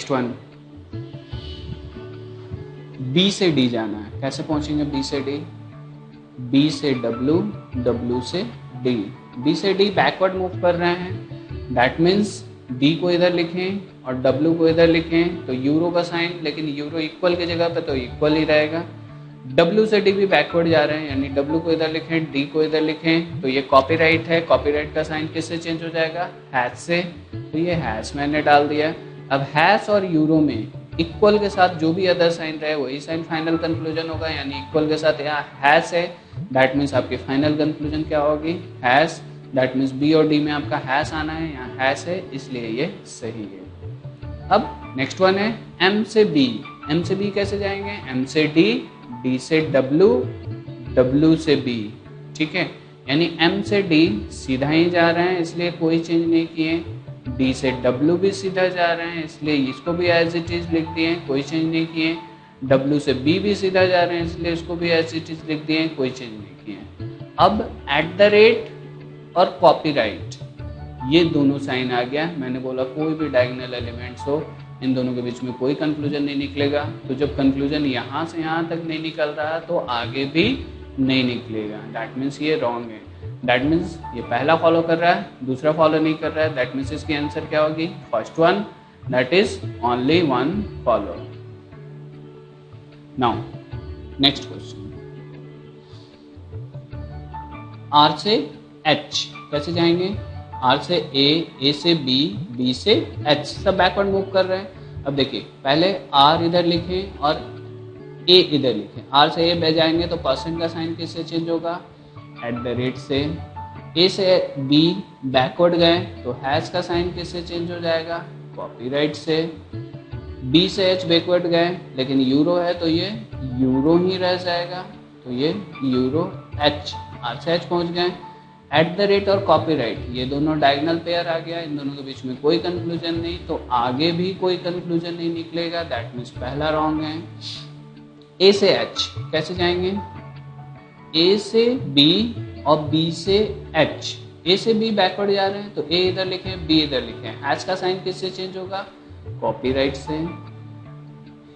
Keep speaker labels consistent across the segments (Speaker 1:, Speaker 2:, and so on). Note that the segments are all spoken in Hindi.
Speaker 1: नेक्स्ट वन, बी से डी जाना है, कैसे पहुंचेंगे बी से डी? बी से डब्ल्यू, डब्ल्यू से डी, बी से डी बैकवर्ड मूव कर रहे हैं, दैट मीन्स बी को इधर लिखें और डब्ल्यू को इधर लिखें तो यूरो का साइन, लेकिन यूरो इक्वल की जगह पे तो इक्वल ही रहेगा। डब्ल्यू से डी भी बैकवर्ड जा रहे हैं, यानी डब्ल्यू को इधर लिखें, डी को इधर लिखें, तो ये कॉपीराइट है, कॉपीराइट का साइन किससे चेंज हो जाएगा? हैश से, तो ये हैश मैंने डाल दिया। अब हैश और यूरो में इक्वल के साथ जो भी अदर साइन रहे वही साइन फाइनल कंक्लूजन होगा, यानी इक्वल के साथ यहाँ हैश है, दैट मीन्स आपकी फाइनल कंक्लूजन क्या होगी? हैश, दैट मीन्स बी और डी में आपका हैश आना है, यहाँ हैश है इसलिए ये सही है। अब नेक्स्ट वन है एम से बी, एम से बी कैसे जाएंगे? एम से डी, डी से डब्ल्यू, डब्ल्यू से बी, ठीक है, यानी एम से डी सीधा ही जा रहे हैं इसलिए कोई चेंज नहीं किए, डी से डब्ल्यू भी सीधा जा रहे हैं इसलिए इसको भी एज इट इज लिख दिए, कोई चेंज नहीं किए, डब्ल्यू से बी भी सीधा जा रहे हैं इसलिए इसको भी एज इट इज लिख दिए, कोई चेंज नहीं किए। अब एट द रेट और कॉपीराइट ये दोनों साइन आ गया, मैंने बोला कोई भी डायगोनल एलिमेंट्स हो इन दोनों के बीच में कोई कंक्लूजन नहीं निकलेगा, तो जब कंक्लूजन यहाँ से यहाँ तक नहीं निकल रहा तो आगे भी नहीं निकलेगा, दैट मीन्स ये रॉन्ग है, दैट मीन्स ये पहला फॉलो कर रहा है दूसरा फॉलो नहीं कर रहा है, दैट मीन्स इसकी आंसर क्या होगी? First one, that is only one follow. Now next question, R से एच कैसे जाएंगे? आर से ए से बी, बी से एच, सब बैकवर्ड मूव कर रहे हैं। अब देखिए पहले आर इधर लिखें और ए इधर लिखें, आर से ए बह जाएंगे तो परसेंट का साइन किससे चेंज होगा? एट द रेट से। ए से बी बैकवर्ड गए तो हैश का साइन किससे चेंज हो जाएगा? कॉपीराइट से। बी से एच बैकवर्ड गए लेकिन यूरो है तो ये यूरो ही रह जाएगा, तो ये यूरो एच, आर से एच पहुंच गए। एट द रेट और कॉपीराइट ये दोनों डायगोनल पेयर आ गया, इन दोनों के बीच में कोई कंक्लूजन नहीं, तो आगे भी कोई कंक्लूजन नहीं निकलेगा, दैट मीन्स पहला रॉन्ग है। ए से एच कैसे जाएंगे? ए से बी और बी से एच, ए से बी बैकवर्ड जा रहे हैं तो ए इधर लिखें, बी इधर लिखें, एच का साइन किससे चेंज होगा? कॉपीराइट से।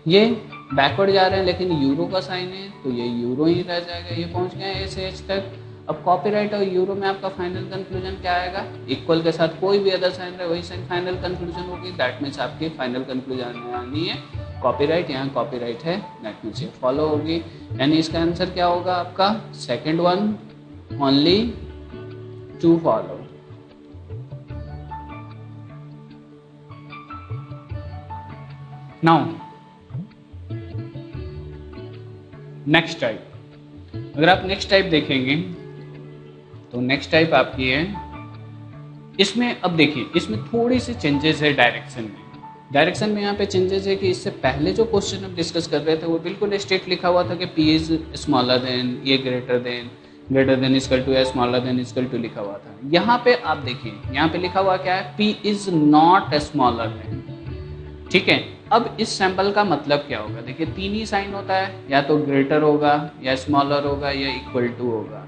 Speaker 1: ये बैकवर्ड जा रहे हैं लेकिन यूरो का साइन है तो ये यूरो ही रह जाएगा, ये पहुंच गए ए से एच तक। अब कॉपीराइट और यूरो में आपका फाइनल कंक्लूजन क्या आएगा? इक्वल के साथ कोई भी अदर साइन रहे वही साइन फाइनल कंक्लूजन होगी, दैट मीन्स आपकी फाइनल कंक्लूजन आनी है कॉपीराइट, यहाँ कॉपीराइट है दैट मीन्स ये फॉलो होगी, यानी इसका आंसर क्या होगा आपका? Second one, only two follow. Now next type, अगर आप नेक्स्ट टाइप देखेंगे तो नेक्स्ट टाइप आपकी है, इसमें अब देखिए इसमें थोड़ी सी चेंजेस है डायरेक्शन में। डायरेक्शन में यहाँ पे चेंजेस है कि इससे पहले जो क्वेश्चन हम डिस्कस कर रहे थे वो बिल्कुल स्ट्रेट लिखा हुआ था कि P इज स्मॉलर देन, ये greater than equal to, smaller than equal to लिखा हुआ था। यहाँ पे आप देखिए यहाँ पे लिखा हुआ क्या है? P is not smaller than, ठीक है। अब इस सैंपल का मतलब क्या होगा? देखिए तीन ही साइन होता है, या तो ग्रेटर होगा या स्मॉलर होगा या इक्वल टू होगा।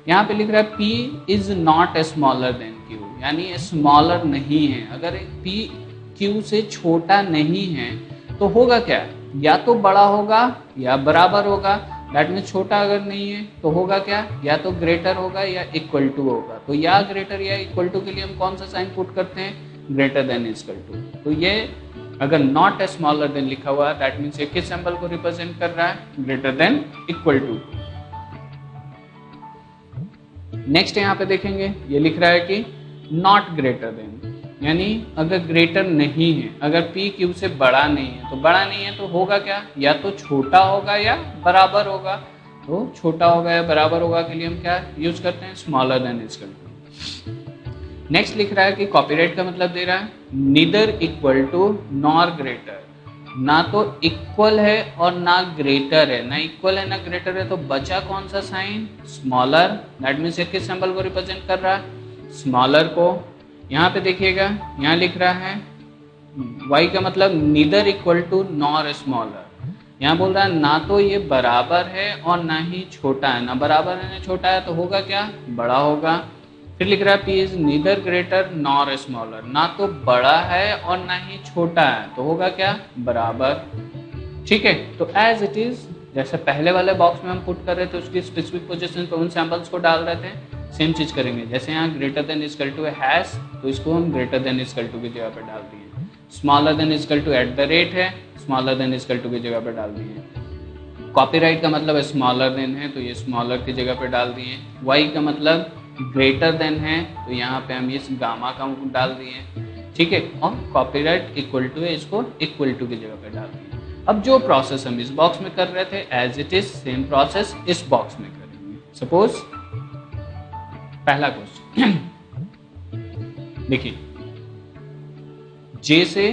Speaker 1: यहाँ पे लिख रहा है P is not smaller than Q, यानी स्मॉलर नहीं है। अगर P Q से छोटा नहीं है तो होगा क्या? या तो बड़ा होगा या बराबर होगा, दैट मीन्स छोटा अगर नहीं है तो होगा क्या? या तो ग्रेटर होगा या इक्वल टू होगा। तो या ग्रेटर या इक्वल टू के लिए हम कौन सा साइन पुट करते हैं? Greater than equal to. तो ये अगर नॉट स्मॉलर देन लिखा हुआ है दैट मीन्स ये किस सिंबल को रिप्रेजेंट कर रहा है? Greater than equal to. Next यहाँ पे देखेंगे ये लिख रहा है कि नॉट ग्रेटर देन, यानी अगर ग्रेटर नहीं है, अगर P Q से बड़ा नहीं है तो बड़ा नहीं है तो होगा क्या? या तो छोटा होगा या बराबर होगा। तो छोटा होगा या बराबर होगा के लिए हम क्या यूज करते हैं? Smaller than equal to. Next लिख रहा है कि कॉपीराइट का मतलब दे रहा है neither equal to nor greater, ना तो इक्वल है और ना ग्रेटर है, ना इक्वल है ना ग्रेटर है, तो बचा कौन सा साइन? स्मॉलर, दैट मीन्स किस सिंबल को रिप्रेजेंट कर रहा है? स्मॉलर को। यहाँ पे देखिएगा यहाँ लिख रहा है y का मतलब neither equal to nor smaller, यहाँ बोल रहा है ना तो ये बराबर है और ना ही छोटा है, ना बराबर है ना छोटा है तो होगा क्या? बड़ा होगा। फिर लिख रहा है P is neither greater nor smaller, ना तो बड़ा है और ना ही छोटा है, तो होगा क्या, बराबर। ठीक है, तो एज इट इज, जैसे पहले वाले बॉक्स में हम पुट कर रहे थे उसकी स्पेसिफिक पोजीशन पे उन सैंपल्स को डाल रहे थे, सेम चीज करेंगे। जैसे यहाँ greater than equal to hash, तो इसको हम ग्रेटर देन इक्वल टू की जगह पर डाल दिए। Smaller than equal to at the rate है, स्मॉलर देन इक्वल टू की जगह पर डाल दिए। कॉपीराइट का मतलब स्मॉलर देन है, तो ये स्मॉलर की जगह पर डाल दिए। वाई का मतलब ग्रेटर देन है, तो यहाँ पे हम इस गामा का डाल दिए। ठीक है, और कॉपीराइट इक्वल टू है, इसको इक्वल टू की जगह पे डाल दिए। अब जो प्रोसेस हम इस बॉक्स में कर रहे थे as it is same process इस बॉक्स में करेंगे। सपोज पहला क्वेश्चन देखिए, जे से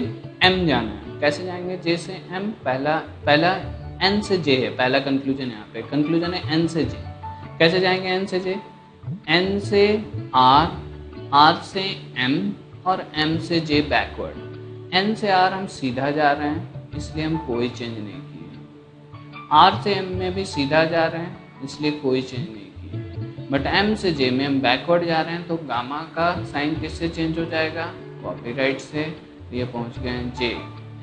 Speaker 1: एम जाना है, कैसे जाएंगे जे से एम, पहला एन से जे है, पहला कंक्लूजन यहाँ पे कंक्लूजन है एन से जे। कैसे जाएंगे एन से जे, एन से आर, आर से एम और एम से जे बैकवर्ड। एन से आर हम सीधा जा रहे हैं इसलिए हम कोई चेंज नहीं किए, आर से एम में भी सीधा जा रहे हैं इसलिए कोई चेंज नहीं किए, बट एम से जे में हम बैकवर्ड जा रहे हैं, तो गामा का साइन किससे चेंज हो जाएगा, कॉपीराइट से। तो ये पहुंच गए हैं जे,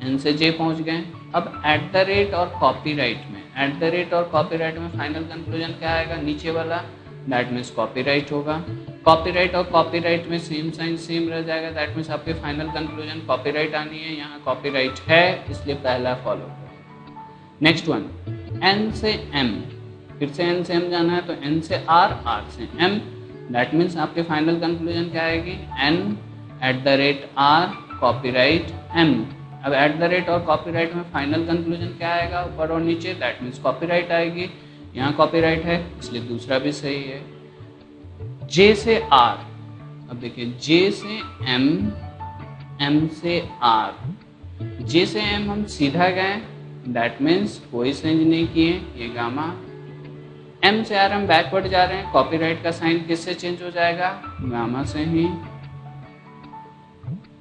Speaker 1: एन से जे पहुंच गए। अब एट द रेट और कॉपीराइट में, एट द रेट और कॉपीराइट में फाइनल कंक्लूजन क्या आएगा, नीचे वाला, दैट मीन्स कॉपीराइट होगा। कॉपीराइट और कॉपीराइट में सेम साइन सेम रह जाएगा, दैट मीन्स आपके फाइनल कंक्लूजन कॉपीराइट आनी है, यहाँ कॉपीराइट है इसलिए पहला फॉलो करें। नेक्स्ट वन, एन से एम, फिर से एन से एम जाना है, तो एन से आर, आर से एम, दैट मीन्स आपके फाइनल कंक्लूजन क्या आएगी, N at the rate R copyright M. अब एट द रेट और कॉपीराइट में फाइनल कंक्लूजन क्या आएगा, ऊपर और नीचे, दैट मीन्स कॉपीराइट आएगी, यहाँ कॉपीराइट है इसलिए दूसरा भी सही है। जे से आर, अब देखिए जे से एम, एम से आर, जे से एम हम सीधा गए, दैट मीन्स कोई चेंज नहीं किए, ये गामा। एम से आर हम बैकवर्ड जा रहे हैं, कॉपीराइट का साइन किससे चेंज हो जाएगा, गामा से ही।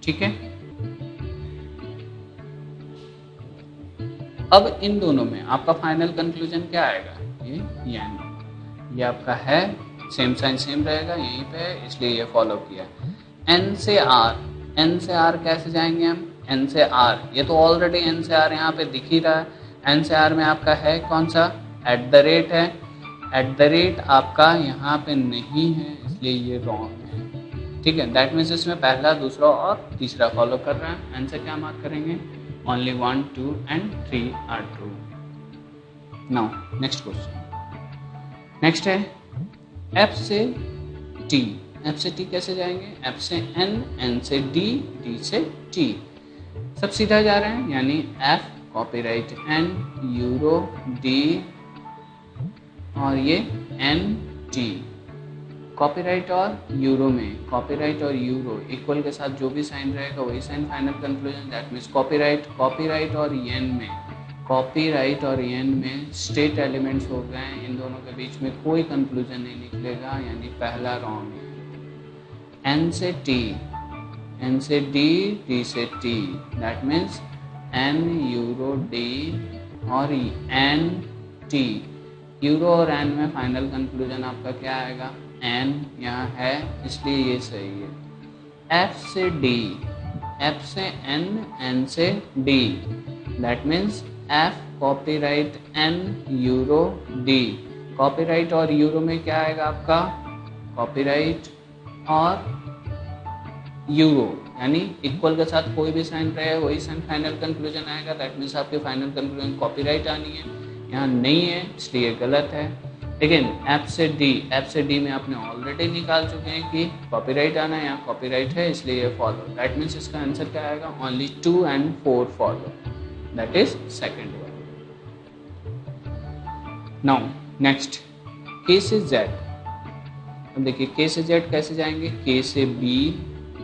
Speaker 1: ठीक है, अब इन दोनों में आपका फाइनल कंक्लूजन क्या आएगा, ये आपका है, सेम साइन सेम रहेगा, यहीं पे है इसलिए ये फॉलो किया। एन से आर, एन से आर कैसे जाएंगे हम, एन से आर, ये तो ऑलरेडी एन से आर यहाँ पे दिख ही रहा है। एन से आर में आपका है कौन सा, एट द रेट है, एट द रेट आपका यहाँ पे नहीं है इसलिए ये रॉन्ग है। ठीक है, दैट मीन्स इसमें पहला, दूसरा और तीसरा फॉलो कर रहे हैं। एन से क्या मार्क करेंगे, only 1, 2 and 3 are true. Now next question, next है एफ से टी, एफ से टी कैसे जाएंगे, एफ से एन, एन से डी, डी से टी, सब सीधा जा रहे हैं, यानी F copyright N, euro D, और ये एन टी। कॉपीराइट और यूरो में, कॉपीराइट और यूरो इक्वल के साथ जो भी साइन रहेगा वही sign final conclusion, that means copyright. Copyright और येन में, कॉपीराइट और येन में स्टेट एलिमेंट्स हो गए, इन दोनों के बीच में कोई कंक्लूजन नहीं निकलेगा, यानी पहला रॉन्ग है। एन से टी, एन से डी, डी से T, that means N euro D और एन टी। यूरो और एन में फाइनल कंक्लूजन आपका क्या आएगा, एन यहाँ है इसलिए ये सही है। एफ से डी, एफ से एन, एन से D, that means F copyright N, euro D. Copyright और यूरो में क्या आएगा आपका, कॉपीराइट और यूरो, यानी इक्वल के साथ कोई भी साइन रहे वही साइन फाइनल कंक्लूजन आएगा, दैट मीन्स आपके फाइनल कंक्लूजन कॉपीराइट आनी है, यहाँ नहीं है इसलिए गलत है। लेकिन एफ से डी, एफ से डी में आपने ऑलरेडी निकाल चुके हैं कि कॉपीराइट आना है, यहाँ कॉपीराइट है इसलिए ये फॉलो, दैट मीन्स इसका आंसर क्या आएगा, only 2 and 4 follow, that is second one. Now next के से जेड, अब देखिए के से जेड कैसे जाएंगे, के से बी,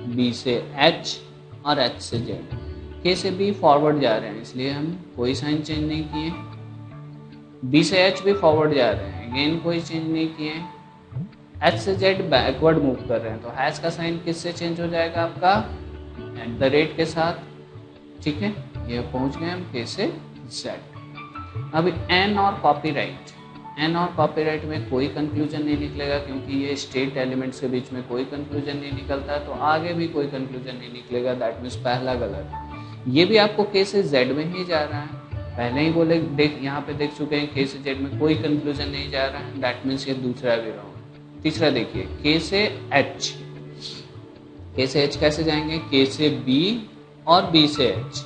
Speaker 1: बी से एच और एच से जेड। के से बी फॉरवर्ड जा रहे हैं इसलिए हम कोई साइन चेंज नहीं किए, बी से एच भी फॉरवर्ड जा रहे हैं, अगेन कोई चेंज नहीं किए, एच से जेड बैकवर्ड मूव कर रहे हैं, तो हैश का साइन किससे चेंज हो जाएगा आपका, एट द रेट के साथ। ठीक है, ये पहुंच गए हम के से जेड। अब एन और कॉपीराइट, एन और कॉपीराइट में कोई कंक्लूजन नहीं निकलेगा, क्योंकि ये स्टेट एलिमेंट्स के बीच में कोई कंक्लूजन नहीं निकलता, तो आगे भी कोई कंक्लूजन नहीं निकलेगा। दैट मीन्स पहला गलत। ये भी आपको के से जेड में ही जा रहा है, पहले ही बोले यहाँ पे देख चुके हैं के से जेड में कोई कंक्लूजन नहीं जा रहा है। दैट मीन्स ये दूसरा भी रॉन्ग। तीसरा देखिए के से एच। के से एच कैसे जाएंगे? के से बी और बी से एच।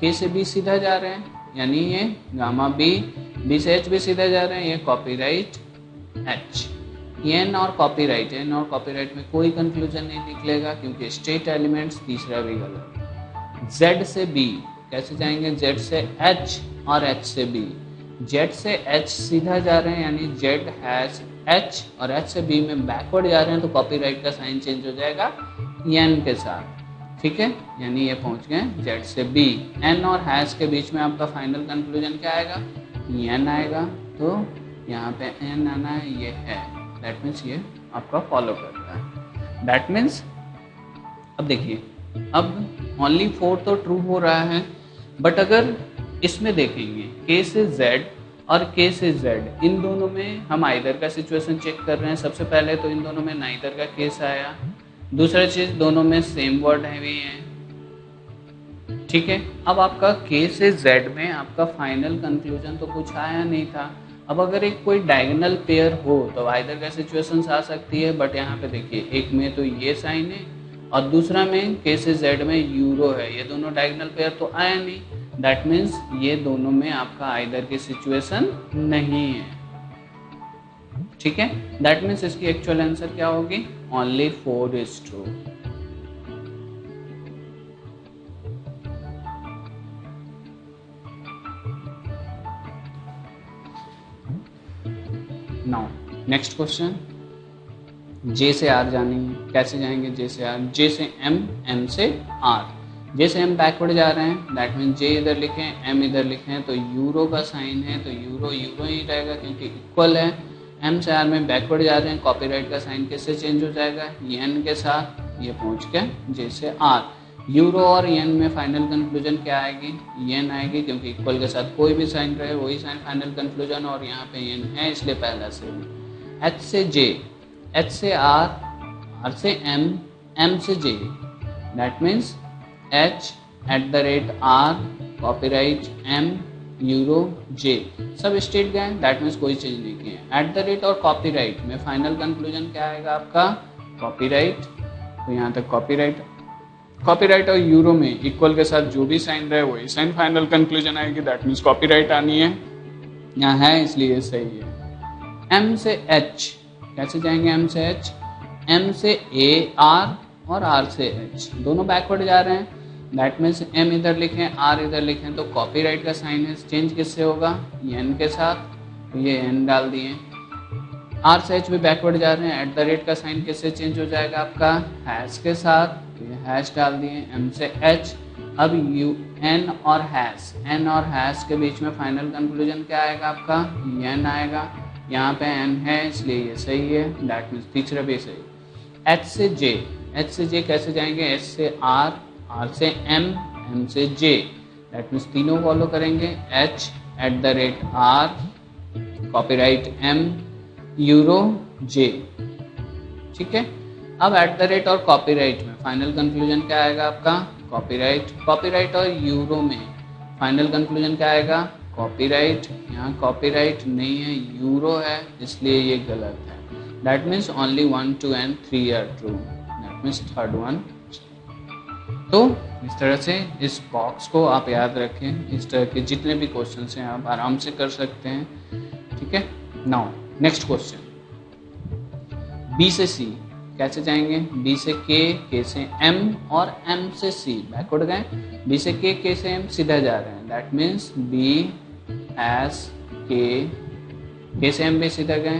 Speaker 1: के से बी सीधा जा रहे हैं, यानी ये गामा बी। बी से एच भी सीधा जा रहे हैं, ये कॉपीराइट एच। एन और कॉपीराइट में कोई कंक्लूजन नहीं निकलेगा, क्योंकि स्टेट एलिमेंट्स। तीसरा भी गलत। जेड से बी कैसे जाएंगे? जेड से एच और एच से बी। जेड से एच सीधा जा रहे हैं, यानी जेड हैज एच, और एच से बी में बैकवर्ड जा रहे हैं, तो कॉपीराइट का साइन चेंज हो जाएगा एन के साथ। ठीक है, यानी ये पहुंच गए जेड से बी। एन और हैज के बीच में आपका फाइनल कंक्लूजन क्या आएगा? एन आएगा, तो यहाँ पे एन आना है, ये है। दैट मीन्स ये आपका फॉलो करता है। दैट मीन्स अब देखिए, अब ओनली 4 तो ट्रू हो रहा है, बट अगर इसमें देखेंगे के से जेड और के से जेड, इन दोनों में हम आइदर का सिचुएशन चेक कर रहे हैं। सबसे पहले तो इन दोनों में नाइदर का केस आया। दूसरा चीज, दोनों में सेम वर्ड है भी हैं। ठीक है, अब आपका के से जेड में आपका फाइनल कंक्लूजन तो कुछ आया नहीं था। अब अगर एक कोई डायगोनल पेयर हो तो आइदर का सिचुएशन आ सकती है, बट यहाँ पे देखिए एक में तो ये साइन है और दूसरा में के से जेड में यूरो है, ये दोनों डायगोनल पेयर तो आया नहीं। दैट मीन्स ये दोनों में आपका आइदर की सिचुएशन नहीं है। ठीक है, दैट मीन्स इसकी एक्चुअल आंसर क्या होगी? Only 4 is true. Now next question, J से आर जानेंगे। कैसे जाएंगे जे से आर? जे से एम, एम से आर। जे से एम बैकवर्ड जा रहे हैं, दैट मीन्स जे इधर लिखें, एम इधर लिखें, तो यूरो का साइन है, तो यूरो यूरो ही रहेगा क्योंकि इक्वल है। एम से आर में बैकवर्ड जा रहे हैं, कॉपीराइट का साइन किससे चेंज हो जाएगा? एन के साथ। ये पहुंच गए जे से आर। यूरो और एन में फाइनल कंक्लूजन क्या आएगी? एन आएगी, क्योंकि इक्वल के साथ कोई भी साइन रहे वही साइन फाइनल कंक्लूजन, और यहाँ पे एन है इसलिए पहला से। एच से जे, एच से आर, आर से एम, एम से J. That means H @r, copyright M, euro J, सब स्टेट गए। दैट मीन्स कोई चेंज नहीं किए। @ और कॉपीराइट में फाइनल कंक्लूजन क्या आएगा आपका? कॉपीराइट। तो यहाँ तक कॉपीराइट और यूरो में इक्वल के साथ जो भी साइन रहे वही साइन फाइनल कंक्लूजन आएगी। दैट मीन्स कॉपीराइट आनी है, यहाँ है इसलिए सही है। एम से एच कैसे जाएंगे? एम से एच, एम से ए आर और आर से एच, दोनों बैकवर्ड जा रहे हैं। दैट मीन्स एम इधर लिखें, आर इधर लिखें, तो कॉपीराइट का साइन है चेंज किससे होगा? एन के साथ, तो ये एन डाल दिए। आर से एच भी बैकवर्ड जा रहे हैं, @ का साइन किससे चेंज हो जाएगा आपका? हैश के साथ, तो ये हैश डाल दिए। एम से एच, अब यू एन और हैश के बीच में फाइनल कंक्लूजन क्या आएगा आपका? एन आएगा। यहाँ पे एन है इसलिए ये सही है। दैट मीन्स तीसरा भी सही। एच से जे कैसे जाएंगे? एच से आर, आर से एम, एम से जे। दैट मीन्स तीनों फॉलो करेंगे। H @r, copyright M, euro J. ठीक है, अब @ और कॉपीराइट में फाइनल कंक्लूजन क्या आएगा आपका? कॉपीराइट और यूरो में फाइनल कंक्लूजन क्या आएगा? कॉपीराइट। यहाँ कॉपीराइट नहीं है, यूरो है, इसलिए ये गलत है। That means only 1, 2 and 3 are true. That means third one. तो इस तरह से इस बॉक्स को आप याद रखें। इस तरह के जितने भी क्वेश्चन हैं आप आराम से कर सकते हैं। ठीक है, नाउ नेक्स्ट क्वेश्चन, बी से सी कैसे जाएंगे? बी से के से एम और एम से सी बैकवर्ड गए। बी से के से एम सीधा जा रहे हैं। दैट मीन्स बी एस के से एम भी सीधा गए।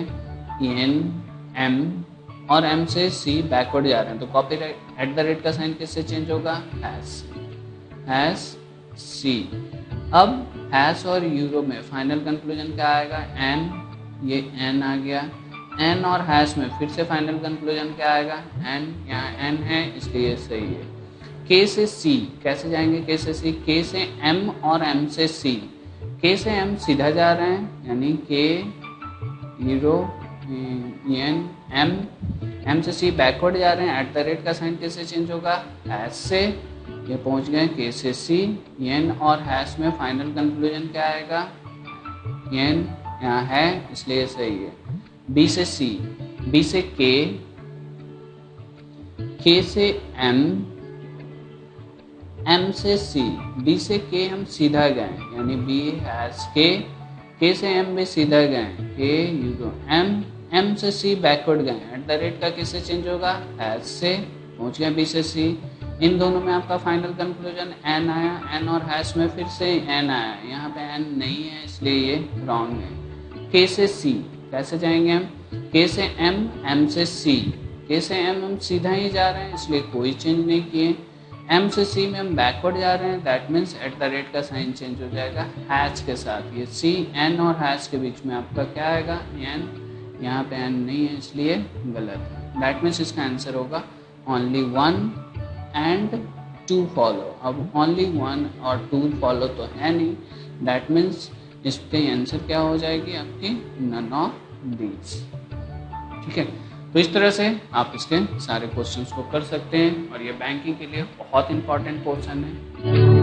Speaker 1: एन, एम और एम से सी बैकवर्ड जा रहे हैं, तो कॉपीराइट @ का साइन किससे चेंज होगा? हैश सी। अब हैश और यूरो में फाइनल कंक्लूजन क्या आएगा? एन, ये एन आ गया। एन और हैश में फिर से फाइनल कंक्लूजन क्या आएगा? एन, यहाँ एन है इसलिए सही है। के से सी कैसे जाएंगे? के से सी, के से एम और एम से सी। के से एम सीधा जा रहे हैं, यानी के यूरो एन एम, एम से सी बैकवर्ड जा रहे हैं, एट द रेट का साइन कैसे चेंज होगा, हैश से, ये पहुंच गए के से सी, एन और हैश में फाइनल कंक्लूजन क्या आएगा, एन यहाँ है इसलिए सही है। बी से सी, बी से के से एम, एम से सी, बी से के हम सीधा गए यानी बी हैश के से एम भी सीधा गए, के यूरो एम, एम से सी बैकवर्ड गए, एट द रेट का किससे चेंज होगा, हैश से, पहुंच गए बी से सी। इन दोनों में आपका फाइनल कंक्लूजन एन आया, एन और हैश में फिर से एन आया, यहाँ पे एन नहीं है इसलिए ये रॉन्ग है। के से सी कैसे जाएंगे हम, के से एम, एम से सी, के से एम हम सीधा ही जा रहे हैं इसलिए कोई चेंज नहीं किए, एम से सी में हम बैकवर्ड जा रहे हैं, that means eight the rate का साइन चेंज हो जाएगा हैश के साथ। ये सी एन और हैश के बीच में आपका क्या आएगा, एन, यहाँ पे एन नहीं है इसलिए गलत है। दैट मीन्स इसका आंसर होगा ओनली 1 एंड 2 फॉलो। अब ओनली 1 और 2 फॉलो तो है नहीं, दैट मीन्स इसके आंसर क्या हो जाएगी आपकी, नन ऑफ दीज। ठीक है, तो इस तरह से आप इसके सारे क्वेश्चंस को कर सकते हैं और ये बैंकिंग के लिए बहुत इंपॉर्टेंट क्वेश्चन है।